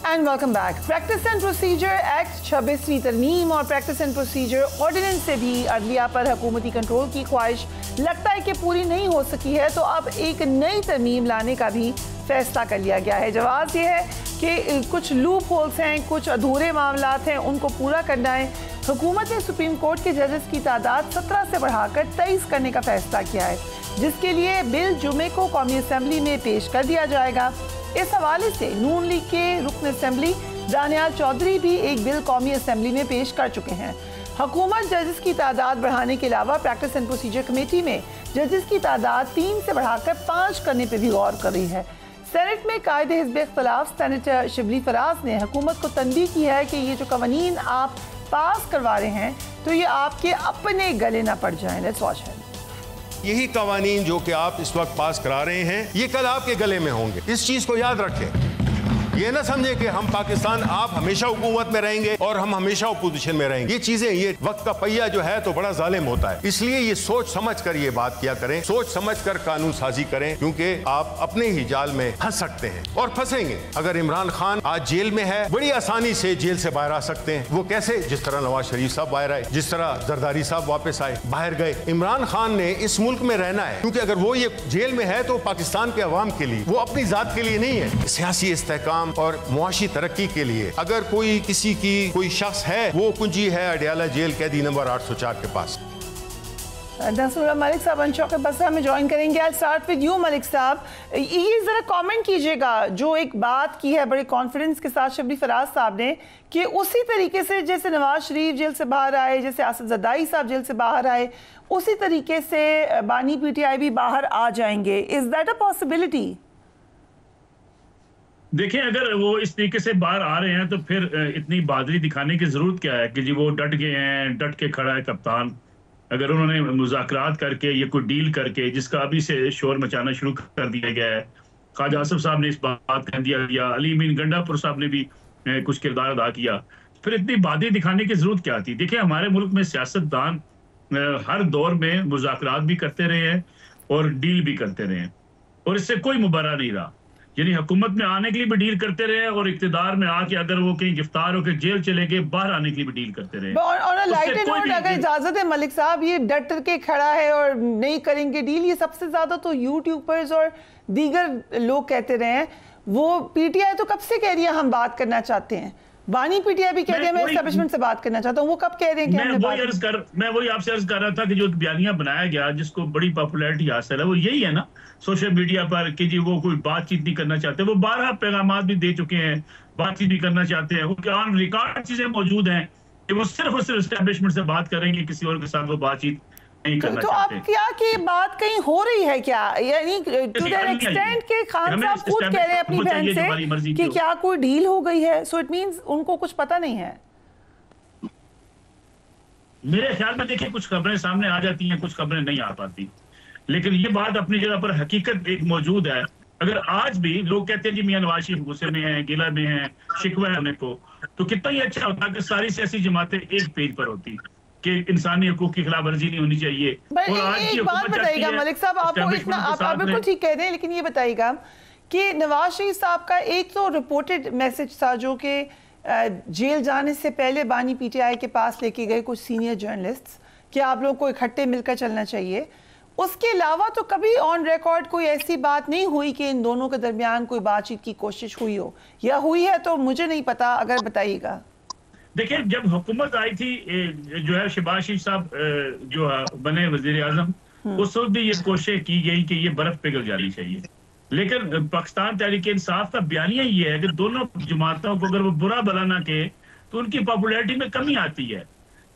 And welcome back. Practice and procedure act 26वीं तरमीम और प्रैक्टिस एंड प्रोसीजर ऑर्डिनेंस से भी अदलिया पर हुकूमती कंट्रोल की ख्वाहिश लगता है कि पूरी नहीं हो सकी है, तो अब एक नई तरमीम लाने का भी फैसला कर लिया गया है। जवाब यह है कि कुछ लूप होल्स हैं, कुछ अधूरे मामलात हैं, उनको पूरा करना है। हुकूमत ने सुप्रीम कोर्ट के जजेस की तादाद 17 से बढ़ाकर 23 करने का फैसला किया है, जिसके लिए बिल जुमे को कौमी असम्बली में पेश कर दिया जाएगा। इस हवाले से नून लीग के रुकन असम्बली दानियाल चौधरी भी एक बिल कौमी असम्बली में पेश कर चुके हैं। हुकूमत जजेस की तादाद बढ़ाने के अलावा प्रैक्टिस एंड प्रोसीजर कमेटी में जजेस की तादाद 3 से बढ़ाकर 5 करने पर भी गौर कर रही है। सेनेट में कायद हिज़्ब इख्तिलाफ सेनेटर शिबली फराज ने हुकूमत को तंबीह की है कि ये जो कवानीन आप पास करवा रहे हैं तो ये आपके अपने गले ना पड़ जाए। Let's watch it. यही कवानीन जो कि आप इस वक्त पास करा रहे हैं ये कल आपके गले में होंगे, इस चीज को याद रखें। ये ना समझे कि हम पाकिस्तान, आप हमेशा हुकूमत में रहेंगे और हम हमेशा अपोजिशन में रहेंगे। ये चीजें, ये वक्त का पहिया जो है तो बड़ा जालिम होता है। इसलिए ये सोच समझ कर ये बात किया करें, सोच समझ कर कानून साजी करें, क्योंकि आप अपने ही जाल में फंस सकते हैं और फंसेंगे। अगर इमरान खान आज जेल में है, बड़ी आसानी से जेल से बाहर आ सकते हैं। वो कैसे? जिस तरह नवाज शरीफ साहब बाहर आए, जिस तरह जरदारी साहब वापस आए, बाहर गए। इमरान खान ने इस मुल्क में रहना है, क्योंकि अगर वो ये जेल में है तो पाकिस्तान के अवाम के लिए, वो अपनी जात के लिए नहीं है, सियासी इस्तेहकाम और मुआशी तरक्की के लिए। अगर कोई किसी की कोई शख्स है, वो कुंजी है अडयाला जेल कैदी नंबर 804 के पास। नसरुल्लाह मलिक साहब अनशौकत बसरा में ज्वाइन करेंगे। I start with you Malik साहब, ये जरा कमेंट कीजिएगा जो एक बात की है बड़े कॉन्फिडेंस के साथ शबरी फराज साहब ने, कि उसी तरीके से जैसे नवाज शरीफ जेल से बाहर आए, जैसे आसिफ जरदारी साहब जेल से बाहर आए, उसी तरीके से बानी पीटीआई भी बाहर आ जाएंगे। Is that a possibility? देखें, अगर वो इस तरीके से बाहर आ रहे हैं तो फिर इतनी बहादुरी दिखाने की जरूरत क्या है कि जी वो डट गए हैं, डट के खड़ा है कप्तान। अगर उन्होंने मुज़ाकरात करके या कोई डील करके, जिसका अभी से शोर मचाना शुरू कर दिया गया है, ख्वाजा आसिफ साहब ने इस बात कह दिया, अली अमीन गंडापुर साहब ने भी कुछ किरदार अदा किया, फिर इतनी बहादुरी दिखाने की जरूरत क्या थी? देखिए, हमारे मुल्क में सियासतदान हर दौर में मुज़ाकरात भी करते रहे हैं और डील भी करते रहे हैं, और इससे कोई मुबर्रा नहीं रहा। यानी हुकूमत में आने के लिए भी डील करते रहे और इख्तिदार में आके अगर वो कहीं गिरफ्तार होकर जेल चले गए, बाहर आने के लिए भी डील करते रहे। अगर इजाजत है मलिक साहब, ये डट के खड़ा है और नहीं करेंगे डील, ये सबसे ज्यादा तो यूट्यूबर्स और दीगर लोग कहते रहे हैं। वो पीटीआई तो कब से कह रही है हम बात करना चाहते हैं, बानी पीटीआई भी कह रही है मैं एस्टैब्लिशमेंट से बात करना चाहता हूँ। वो कब कह रहे हैं कि मैं वही आपसे अर्ज कर रहा था कि जो बयानिया बनाया गया जिसको बड़ी पॉपुलैरिटी हासिल है, वो यही है ना सोशल मीडिया पर कि जी वो कोई बातचीत नहीं करना चाहते। वो 12 पैगामात भी दे चुके हैं, बातचीत भी करना चाहते हैं, उनके ऑन रिकॉर्ड चीजें मौजूद हैं कि वो सिर्फ और सिर्फ एस्टैब्लिशमेंट से बात करेंगे, किसी और के साथ वो बातचीत नहीं करना चाहते। अब क्या कि बात कहीं हो रही है क्या? यानी टू दैट एक्सटेंट के खान साहब खुद कह रहे हैं अपनी बहन से कि क्या कोई डील हो गई है, सो इट मींस उनको कुछ पता नहीं है। मेरे ख्याल में देखिए, कुछ खबरें सामने आ जाती हैं, कुछ खबरें नहीं आ पाती, लेकिन ये बात अपनी जगह पर हकीकत एक मौजूद है। अगर आज भी लोग कहते हैं जी मियां नवाज शरीफ गुस्से में हैं, गिला में हैं, शिकवा है उन्हें को, तो कितना ही अच्छा होता कि सारी सियासी जमातें एक पेज पर होती कि इंसानी हकूक की खिलाफ वर्जी नहीं होनी चाहिए। और आज की बात बताइएगा मलिक साहब, आपको इतना आप बिल्कुल ठीक कह रहे हैं, लेकिन ये बताइएगा कि नवाज शरीफ साहब का एक तो रिपोर्टेड मैसेज था जो कि जेल जाने से पहले बानी पीटीआई के पास लेके गए कुछ सीनियर जर्नलिस्ट्स कि आप लोगों को इकट्ठे मिलकर चलना चाहिए। उसके अलावा तो कभी ऑन रिकॉर्ड कोई ऐसी बात नहीं हुई कि इन दोनों के दरमियान कोई बातचीत की कोशिश हुई हो, या हुई है तो मुझे नहीं पता, अगर बताइएगा। देखिए, जब हुकूमत आई थी जो है शहबाज शरीफ साहब जो बने वजीर आजम, उस वक्त भी ये कोशिश की गई कि ये बर्फ पिघल जानी चाहिए, लेकिन पाकिस्तान तहरीक इंसाफ का बयानिया ये है कि दोनों जमातों को अगर वो बुरा भला ना कहे तो उनकी पॉपुलैरिटी में कमी आती है।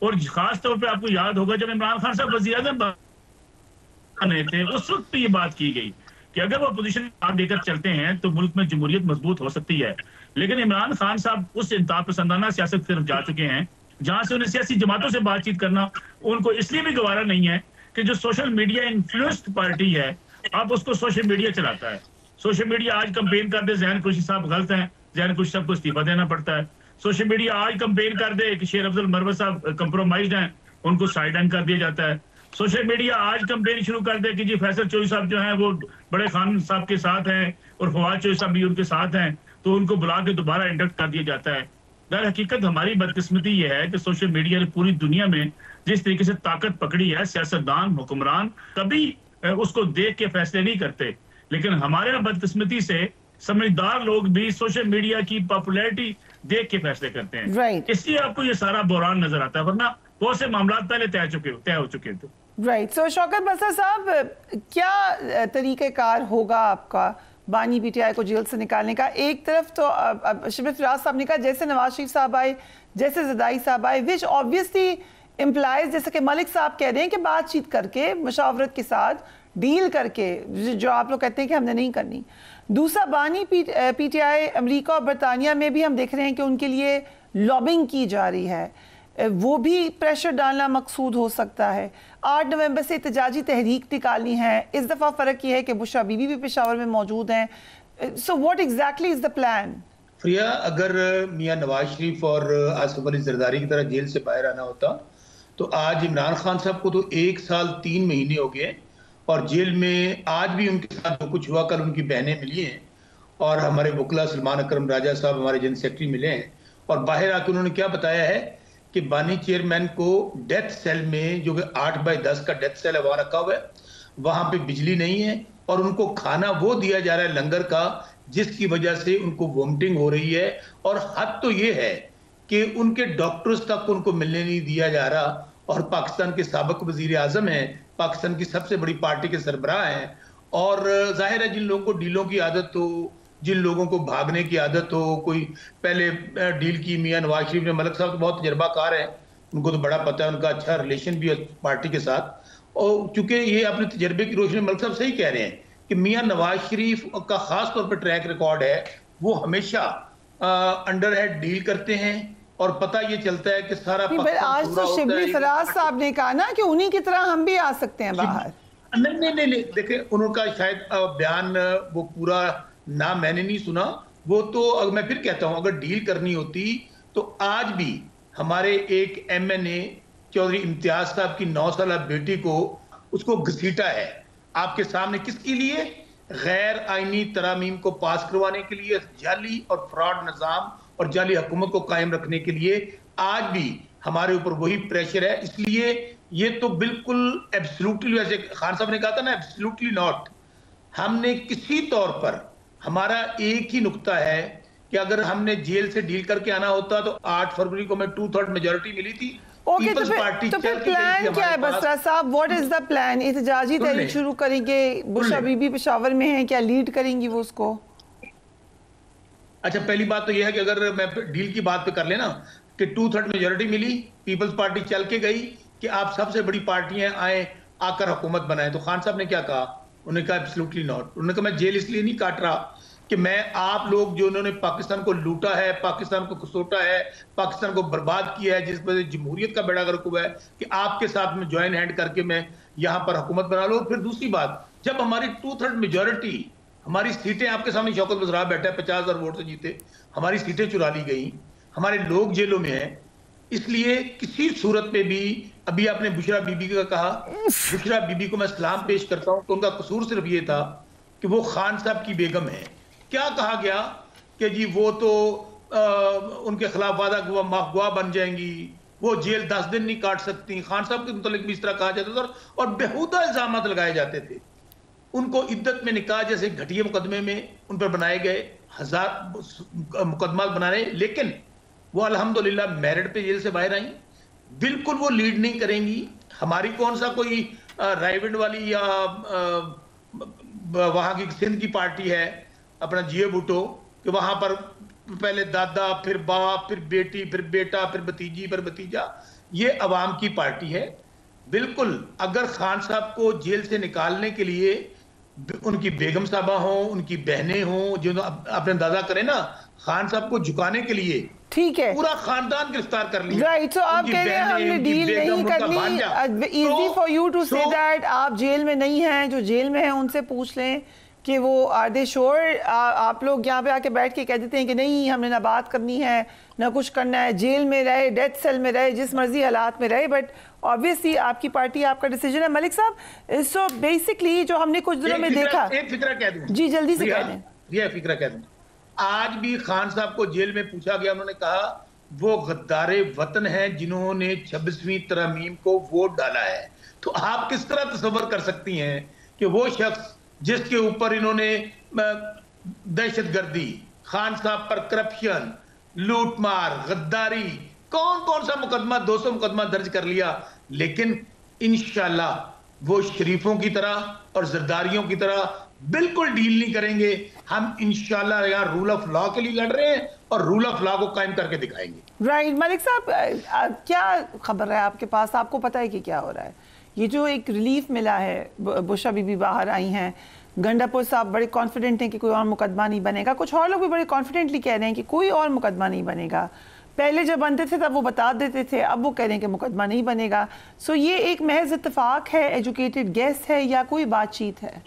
और खास तौर पर आपको याद होगा जब इमरान खान साहब वजीर आजम बने थे, उस वक्त भी ये बात की गई कि अगर वो अपोजिशन साथ देकर चलते हैं तो मुल्क में जमहूरियत मजबूत हो सकती है। लेकिन इमरान खान साहब उस इंतहा पसंदाना सियासत की तरफ जा चुके हैं जहां से उन्हें सियासी जमातों से बातचीत करना उनको इसलिए भी गवारा नहीं है कि जो सोशल मीडिया इन्फ्लुएंस्ड पार्टी है, अब उसको सोशल मीडिया चलाता है। सोशल मीडिया आज कंपेन कर दे जहन खुशी साहब गलत हैं, जहन खुशी साहब को इस्तीफा देना पड़ता है। सोशल मीडिया आज कंपेन कर दे कि शेर अफजल मरवत साहब कंप्रोमाइज्ड हैं, उनको साइड लाइन कर दिया जाता है। सोशल मीडिया आज कंपेन शुरू कर दे कि जी फैसल चौधरी साहब जो हैं वो बड़े खान साहब के साथ हैं और फवाद चौधरी साहब भी उनके साथ हैं, तो उनको बुला के दोबारा इंडक्ट कर दिया जाता है। दर हकीकत हमारी बदकिस्मती ये है कि सोशल मीडिया ने पूरी दुनिया में जिस तरीके से ताकत पकड़ी है, सियासतदान हुक्मरान कभी उसको देख के फैसले नहीं करते, लेकिन हमारे यहाँ बदकिस्मती से समझदार लोग भी सोशल मीडिया की पॉपुलैरिटी देख के फैसले करते हैं। इसलिए आपको ये सारा बहरान नजर आता है, वरना बहुत से मामला पहले तय हो चुके थे। राइट। सो शौकत बसर साहब, क्या तरीक़ेकार होगा आपका बानी पीटीआई को जेल से निकालने का? एक तरफ तो शबरी फराज साहब ने कहा जैसे नवाज शरीफ साहब आए, जैसे जरदारी साहब आए, विच ऑब्वियसली इम्प्लाइज, जैसे कि मलिक साहब कह रहे हैं कि बातचीत करके, मशावरत के साथ डील करके, जो आप लोग कहते हैं कि हमने नहीं करनी। दूसरा, बानी पीटीआई अमेरिका और बरतानिया में भी हम देख रहे हैं कि उनके लिए लॉबिंग की जा रही है, वो भी प्रेशर डालना मकसूद हो सकता है। 8 नवंबर से एहतजाजी तहरीक निकालनी है। इस दफ़ा फ़र्क ये है कि बुशरा बीबी भी पेशावर में मौजूद हैं। So what exactly is the plan? Freya, अगर मियां नवाज शरीफ और आसिफ अली जरदारी की तरह जेल से बाहर आना होता तो आज इमरान खान साहब को तो 1 साल 3 महीने हो गए और जेल में आज भी उनके साथ जो कुछ हुआ, कल उनकी बहनें मिली हैं और हमारे वकला सलमान अकरम राजा साहब हमारे जनरल सेक्रेटरी मिले हैं और बाहर आकर उन्होंने क्या बताया है कि बानी चेयरमैन को डेथ सेल में, जो कि 8x10 का डेथ सेल है, वहां रखा हुआ है, वहां पे बिजली नहीं है और उनको खाना वो दिया जा रहा है लंगर का जिसकी वजह से उनको वोमिटिंग हो रही है। और हद तो ये है कि उनके डॉक्टर्स तक उनको मिलने नहीं दिया जा रहा और पाकिस्तान के साबिक वजीर आजम हैं, पाकिस्तान की सबसे बड़ी पार्टी के सरबराह हैं और जाहिर है जिन लोगों को डीलों की आदत हो, जिन लोगों को भागने की आदत हो, कोई पहले डील की मियां नवाज शरीफ ने, मलिक साहब तो बहुत तजर्बाकार है, उनको तो बड़ा पता है, उनका अच्छा रिलेशन भी है पार्टी के साथ। और चूंकि ये अपने तजर्बे की रोशनी मलिक साहब सही कह रहे हैं कि मियां नवाज शरीफ का खास तौर पर ट्रैक रिकॉर्ड है, वो हमेशा अंडर हेड डील करते हैं और पता ये चलता है कि सारा आज तो शिबली फराज साहब ने कहा ना कि उन्हीं की तरह हम भी आ सकते हैं बाहर। नहीं, देखिए उनका शायद बयान वो पूरा ना मैंने नहीं सुना, वो तो मैं फिर कहता हूं अगर डील करनी होती तो आज भी हमारे एक MNA चौधरी इम्तियाज साहब की 9 साल बेटी को उसको घसीटा है आपके सामने, किसके लिए? गैर आईनी तरामीम को पास करवाने के लिए, जाली और फ्रॉड निजाम और जाली हुकूमत को कायम रखने के लिए। आज भी हमारे ऊपर वही प्रेशर है, इसलिए ये तो बिल्कुल एब्सोल्युटली, वैसे खान साहब ने कहा था ना, एब्सोल्युटली नॉट। हमने किसी तौर पर, हमारा एक ही नुक्ता है कि अगर हमने जेल से डील करके आना होता तो 8 फरवरी को मैं 2/3 मेजोरिटी मिली थी। ओके, तो फिर प्लान क्या है Basra sahab? What is the plan? एहतजाजी तहरीक शुरू करेंगे? बुशरा बीबी पेशावर में है, क्या लीड करेंगी वो उसको? अच्छा, पहली बात तो यह है कि अगर मैं डील की बात पे कर लेना कि 2/3 मेजोरिटी मिली, पीपल्स पार्टी चल के गई कि आप सबसे बड़ी पार्टियां आए आकर हुकूमत बनाए, तो खान साहब ने क्या कहा? उन्होंने कहा एब्सोल्युटली नॉट। उन्होंने कहा मैं जेल इसलिए नहीं काट रहा कि मैं आप लोग जो उन्होंने पाकिस्तान को लूटा है, पाकिस्तान को घसोटा है, पाकिस्तान को बर्बाद किया है, जिस वजह से जमहूरियत का बेड़ा गर्क हुआ है, कि आपके साथ में ज्वाइन हैंड करके मैं यहाँ पर हुकूमत बना लूँ। फिर दूसरी बात, जब हमारी 2/3 मेजोरिटी, हमारी सीटें आपके सामने शौकत बसरा बैठा है, 50,000 वोट से जीते, हमारी सीटें चुरा ली गई, हमारे लोग जेलों में हैं, इसलिए किसी सूरत में भी, अभी आपने बुशरा बीबी का कहा, बुशरा बीबी को मैं सलाम पेश करता हूं, तो उनका कसूर सिर्फ ये था कि वो खान साहब की बेगम है। क्या कहा गया कि जी वो तो उनके खिलाफ वादा माफगुआ बन जाएंगी, वो जेल 10 दिन नहीं काट सकती, खान साहब के मुतालिक भी इस तरह कहा जाता था और बेहुदा इल्जामात लगाए जाते थे। उनको इद्दत में निकाह जैसे घटिया मुकदमे में उन पर बनाए गए 1000 मुकदमा बनाए, लेकिन वो अल्हम्दुलिल्लाह मेरिट पे जेल से बाहर आई। बिल्कुल वो लीड नहीं करेंगी। हमारी कौन सा कोई रायविंड वाली या वहां की सिंध की पार्टी है अपना जियो भुट्टो, कि वहां पर पहले दादा, फिर बाप, फिर बेटी, फिर बेटा, फिर भतीजी, फिर भतीजा। ये अवाम की पार्टी है। बिल्कुल अगर खान साहब को जेल से निकालने के लिए उनकी बेगम साहबा हो, उनकी बहनें हो, जो अपने दादा करें ना, खान साहब को झुकाने के लिए ठीक है पूरा खानदान गिरफ्तार कर लिया। राइट, तो आप कह रहे हैं हमने डील नहीं करनी। Easy for you to say that आप जेल में नहीं हैं, जो जेल में हैं उनसे पूछ लें कि वो आर दे श्योर। आप लोग यहाँ पे आके बैठ के कह देते हैं कि नहीं, हमने ना बात करनी है ना कुछ करना है, जेल में रहे, डेथ सेल में रहे, जिस मर्जी हालात में रहे, बट ऑब्वियसली आपकी पार्टी, आपका डिसीजन है। मलिक साहब, सो बेसिकली जो हमने कुछ दिनों में देखा, एक फिक्रा कह दूं जी जल्दी से कह दें। ये फिक्रा कह दूं, आज भी खान साहब को जेल में पूछा गया, उन्होंने कहा वो गद्दारे वतन हैं जिन्होंने 26वीं तरमीम को वोट डाला है। तो आप किस तरह तसव्वुर कर सकती हैं कि वो शख्स जिसके ऊपर इन्होंने दहशतगर्दी, खान साहब पर करप्शन, लूटमार, गद्दारी, कौन कौन सा मुकदमा, 200 मुकदमा दर्ज कर लिया, लेकिन इंशाल्लाह वो शरीफों की तरह और जरदारियों की तरह बिल्कुल डील नहीं करेंगे। हम इंशाल्लाह यार रूल ऑफ लॉ के लिए लड़ रहे हैं और रूल ऑफ लॉ को कायम करके दिखाएंगे। राइट, मलिक साहब क्या खबर है आपके पास? आपको पता है कि क्या हो रहा है? ये जो एक रिलीफ मिला है, बुशरा बीबी बाहर आई हैं, गंडापुर साहब बड़े कॉन्फिडेंट हैं कि कोई और मुकदमा नहीं बनेगा, कुछ और लोग भी बड़े कॉन्फिडेंटली कह रहे हैं कि कोई और मुकदमा नहीं बनेगा। पहले जब बनते थे तब वो बता देते थे, अब वो कह रहे हैं कि मुकदमा नहीं बनेगा। सो ये एक महज इत्तेफाक है, एजुकेटेड गेस है, या कोई बातचीत है?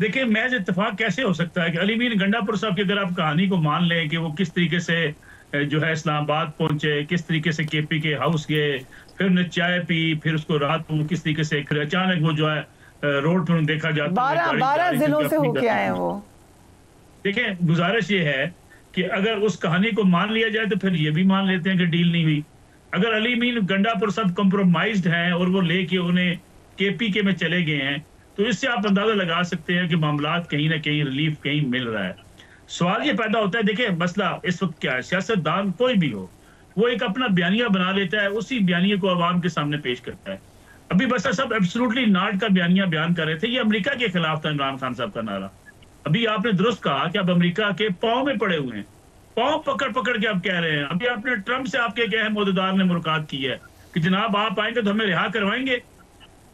देखिए महज इत्तेफाक कैसे हो सकता है कि अली मीर गंडापुर साहब की अगर आप कहानी को मान लें कि वो किस तरीके से जो है इस्लामाबाद पहुंचे, किस तरीके से केपी के हाउस गए, फिर उन्हें चाय पी, फिर उसको रात को किस तरीके से अचानक वो जो है रोड पर देखा जाता है 12 जिलों से होके आए हैं वो। देखिए गुजारिश ये है कि अगर उस कहानी को मान लिया जाए तो फिर ये भी मान लेते हैं कि डील नहीं हुई। अगर अली मीर गंडापुर साहब कॉम्प्रोमाइज्ड हैं और वो लेके उन्हें केपीके में चले गए हैं, तो इससे आप अंदाजा लगा सकते हैं कि मामलात कहीं ना कहीं रिलीफ कहीं मिल रहा है। सवाल ये पैदा होता है, देखिए मसला इस वक्त क्या है, सियासतदान कोई भी हो वो एक अपना बयानिया बना लेता है, उसी बयानिया को आवाम के सामने पेश करता है। अभी बसर साहब एब्सोल्युटली नॉट का बयानिया बयान कर रहे थे, ये अमेरिका के खिलाफ था इमरान खान साहब का नारा। अभी आपने दुरुस्त कहा कि अब अमेरिका के पांव में पड़े हुए हैं, पांव पकड़ पकड़ के आप कह रहे हैं। अभी आपने ट्रंप से आपके क्या है मोहदेदार ने मुलाकात की है कि जनाब आप आएंगे तो हमें रिहा करवाएंगे।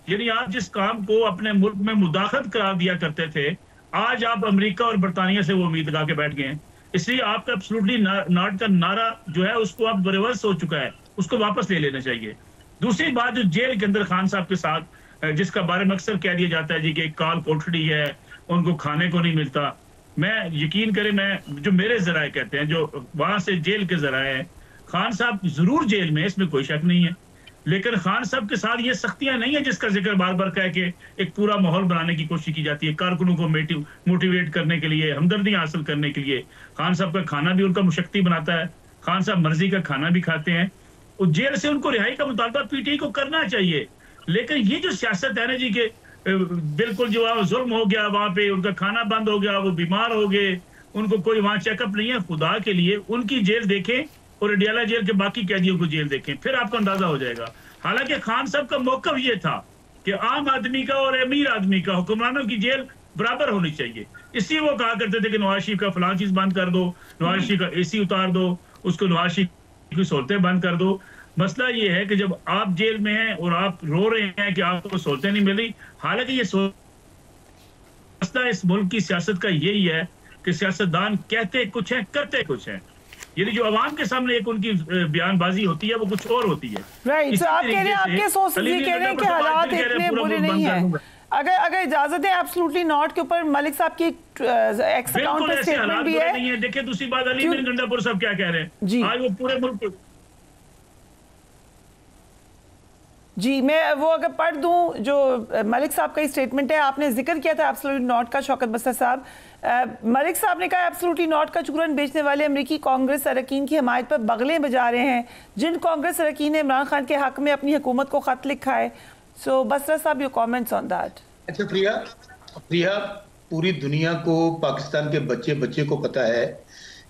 यानी आप जिस काम को अपने मुल्क में मुदाखलत करार दिया करते थे, आज आप अमेरिका और बरतानिया से वो उम्मीद लगा के बैठ गए हैं। इसलिए आपका एब्सोल्युटली नॉट का नारा जो है उसको अब रिवर्स हो चुका है, उसको वापस ले लेना चाहिए। दूसरी बात, जो जेल के अंदर खान साहब के साथ जिसका बारे में अक्सर कह दिया जाता है जी कि एक काल कोठड़ी है, उनको खाने को नहीं मिलता। मैं यकीन करें, मैं जो मेरे जराए कहते हैं, जो वहां से जेल के जराए हैं, खान साहब जरूर जेल में, इसमें कोई शक नहीं है, लेकिन खान साहब के साथ ये सख्तियां नहीं है जिसका जिक्र बार बार कह के एक पूरा माहौल बनाने की कोशिश की जाती है, कारकुनों को मोटिवेट करने के लिए, हमदर्दियां हासिल करने के लिए। खान साहब का खाना भी उनका मुशक्ति बनाता है, खान साहब मर्जी का खाना भी खाते हैं। और जेल से उनको रिहाई का मुतालबा पीटीआई को करना चाहिए, लेकिन ये जो सियासत है ना जी के बिल्कुल जो जुल्म हो गया, वहां पे उनका खाना बंद हो गया, वो बीमार हो गए, उनको कोई वहां चेकअप नहीं है। खुदा के लिए उनकी जेल देखें और अडियाला जेल के बाकी कैदियों को जेल देखें, फिर आपको अंदाजा हो जाएगा। हालांकि खान साहब का मौकफ ये था कि आम आदमी का और अमीर आदमी का, हुक्मरानों की जेल बराबर होनी चाहिए। इसलिए वो कहा करते थे कि नवाज शरीफ का फलां चीज बंद कर दो, नवाज शरीफ का एसी उतार दो, उसको नवाज शरीफ की सहूलतें बंद कर दो। मसला ये है कि जब आप जेल में हैं और आप रो रहे हैं कि आपको सहूलतें नहीं मिली, हालांकि ये मसला इस मुल्क की सियासत का यही है कि सियासतदान कहते कुछ है, करते कुछ है। ये जो अवाम के सामने एक उनकी बयानबाजी होती है वो कुछ और होती है। राइट, तो आप कह रहे हैं, आपके सोर्सेज ये कह रहे हैं कि हालात इतने बुरे नहीं हैं। अगर इजाजत है एब्सोल्युटली नॉट के ऊपर मलिक साहब की एक्स अकाउंट पे स्टेटमेंट भी है। नहीं है। देखिए दूसरी बात, अली मीर गंडापुर साहब क्या कह रहे हैं जी, आज वो पूरे मुल्क जी, मैं वो अगर पढ़ दूं जो मलिक साहब का ही स्टेटमेंट है, आपने जिक्र किया था एब्सोल्युटली नॉट का शौकत बस्तर साहब। मलिक साहब ने कहा एब्सोल्युटली नॉट का चूरन बेचने वाले अमेरिकी कांग्रेस अरकान की हमायत पर बगलें बजा रहे हैं, जिन कांग्रेस अरकान ने इमरान खान के हक में अपनी हुकूमत को खत लिखा है। सो बस्तर साहब, योर कमेंट्स ऑन दैट। अच्छा प्रिया, पूरी दुनिया को, पाकिस्तान के बच्चे बच्चे को पता है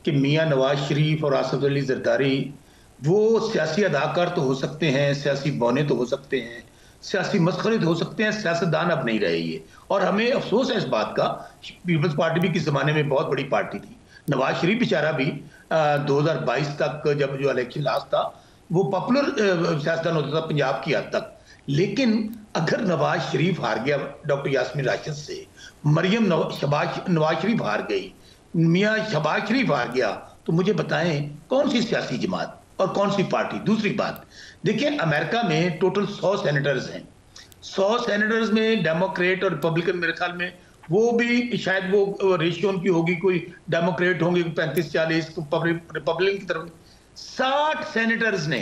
कि मियाँ नवाज शरीफ और आसिफ अली जरदारी वो सियासी अदाकार तो हो सकते हैं, सियासी बौने तो हो सकते हैं, सियासी मस्खरे तो हो सकते हैं, सियासतदान अब नहीं रहे ये। और हमें अफसोस है इस बात का, पीपल्स पार्टी भी किस जमाने में बहुत बड़ी पार्टी थी। नवाज शरीफ बेचारा भी 2022 तक जब जो इलेक्शन लास्ट था वो पॉपुलर सियासतदान होता था पंजाब की हद तक। लेकिन अगर नवाज शरीफ हार गया डॉक्टर यास्मीन राशिद से, मरियम नवाज शरीफ हार गई, मियाँ शहबाज शरीफ हार गया, तो मुझे बताएं कौन सी सियासी जमात और कौन सी पार्टी। दूसरी बात देखिए, अमेरिका में टोटल 100 सेनेटर्स हैं। 100 सेनेटर्स में डेमोक्रेट और रिपब्लिकन, मेरे ख्याल में वो भी शायद वो रेशियो उनकी होगी, कोई डेमोक्रेट होंगे 35-40, रिपब्लिकन की तरफ। 60 सेनेटर्स ने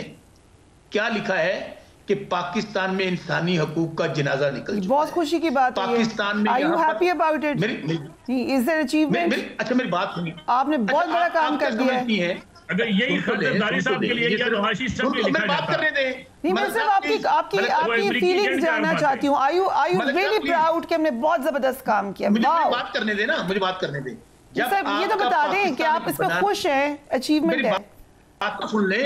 क्या लिखा है कि पाकिस्तान में इंसानी हकूक का जनाजा निकल चुका। बहुत खुशी की बात है पाकिस्तान में। Are you happy about it? Is there achievement? अच्छा मेरी बात सुनिए, आपने बहुत बड़ा काम कर दिया है। अगर यही खबरदारी साहब के लिए क्या नवाशी साहब के लिखा बात करने दें। नहीं, मैं सिर्फ आपकी फीलिंग्स जानना चाहती हूँ। Are you really proud कि हमने बहुत जबरदस्त काम किया? मुझे बात करने दें ना, मुझे बात करने दें। सर ये तो बता दें कि आप इस पर खुश हैं, अचीवमेंट है। बात तो सुन ले।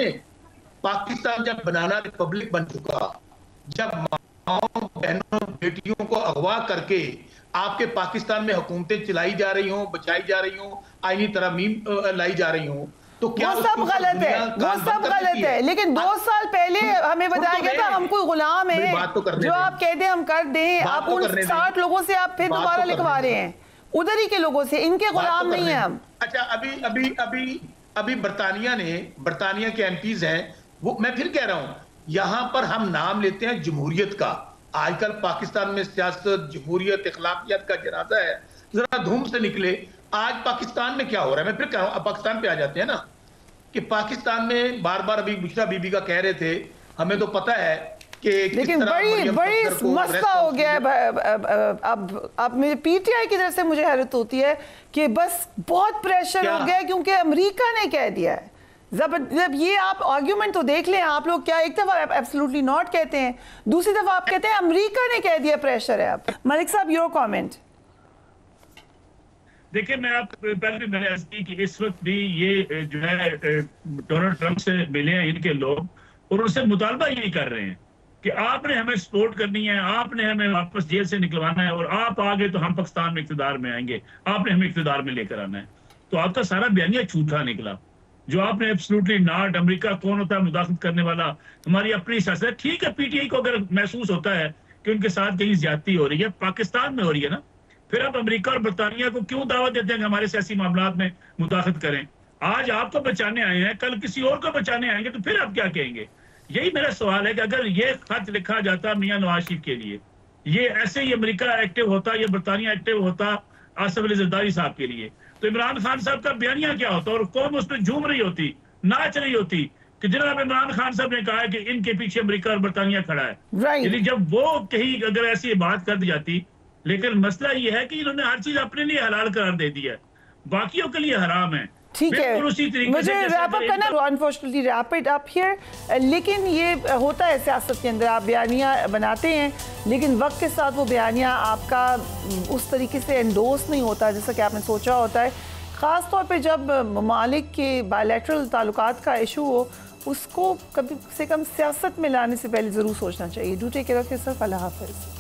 पाकिस्तान जब बनाना रिपब्लिक बन चुका, जब माओ बहनों बेटियों को अगवा करके आपके पाकिस्तान में हुकूमतें चलाई जा रही हों, बचाई जा रही हों, आईनी तरमीम लाई जा रही हों, तो क्या वो सब गलत है, वो सब गलत है। लेकिन 2 साल पहले हमें बताया गया था हम कोई गुलाम है, जो आप कहते हैं हम कर दें। आप उन 60 लोगों से आप फिर दोबारा लिखवा रहे हैं, उधर ही के लोगों से, इनके गुलाम नहीं है हम। अच्छा, अभी बरतानिया के एमपीज हैं वो, मैं फिर कह रहा हूं, यहां पर हम नाम लेते हैं जमहूरियत का। आजकल पाकिस्तान में सियासत, जमहूरियत, इखलाकियत का जनाजा है। जरा धूम से निकले। आज पाकिस्तान में क्या हो रहा है, मैं फिर कह रहा हूं, अब पाकिस्तान पे आ जाते हैं ना, कि पाकिस्तान में बार बार अभी बुशरा बीबी का कह रहे थे, हमें तो पता है कि लेकिन बड़ी मसला हो गया है। अब मेरे पीटीआई की तरफ से मुझे हैरत होती है कि बस बहुत प्रेशर हो गया क्योंकि अमेरिका ने कह दिया है। जब ये आप आर्ग्यूमेंट तो देख लें आप लोग, क्या एक दफा एब्सोल्युटली नॉट कहते हैं, दूसरी दफा आप कहते हैं अमेरिका ने कह दिया, प्रेशर है। आप मलिक साहब, योर कमेंट। देखिए, मैं आप पहले भी मैंने अर्ज की कि इस वक्त भी ये जो है डोनाल्ड ट्रंप से मिले हैं इनके लोग, और उनसे मुतालबा यही कर रहे हैं कि आपने हमें सपोर्ट करनी है, आपने हमें वापस जेल से निकलवाना है, और आप आ गए तो हम पाकिस्तान में इक़्तिदार में आएंगे, आपने हमें इक़्तिदार में लेकर आना है। तो आपका सारा बयानिया झूठा निकला। जो आपने एब्सोल्युटली नॉट, अमेरिका कौन होता है मुदाखलत करने वाला, हमारी अपनी सियासत है। ठीक है, पीटीआई को अगर महसूस होता है कि उनके साथ कहीं ज्यादती हो रही है, पाकिस्तान में हो रही है ना, फिर आप अमेरिका और बरतानिया को क्यों दावत देते हैं कि हमारे सियासी मामलात में मुदाखलत करें? आज आपको बचाने आए हैं, कल किसी और को बचाने आएंगे, तो फिर आप क्या कहेंगे? यही मेरा सवाल है कि अगर ये खत लिखा जाता मियां नवाज शरीफ के लिए, ये ऐसे ही अमेरिका एक्टिव होता, ये बरतानिया एक्टिव होता आसिफ अली जरदारी साहब के लिए, तो इमरान खान साहब का बयानिया क्या होता और कौम उस पर झूम रही होती, नाच रही होती कि जनाब इमरान खान साहब ने कहा है कि इनके पीछे अमेरिका और बरतानिया खड़ा है। यानी जब वो कहीं अगर ऐसी बात कर दी जाती, लेकिन मसला ये है कि इन्होंने हर चीज अपने लिए हलाल करार दे दिया है, बाकियों के लिए हराम है। ठीक है, मुझे रैप अप करना, unfortunately wrap it up here. लेकिन ये होता है सियासत के अंदर, आप बयानिया बनाते हैं लेकिन वक्त के साथ वो बयानिया आपका उस तरीके से एंडोर्स नहीं होता जैसा कि आपने सोचा होता है। ख़ास तौर पे जब ममालिक के बायलैटरल ताल्लुकात का इशू हो, उसको कभी से कम सियासत में लाने से पहले ज़रूर सोचना चाहिए। Do take care of yourself. अल्लाह हाफ़िज़।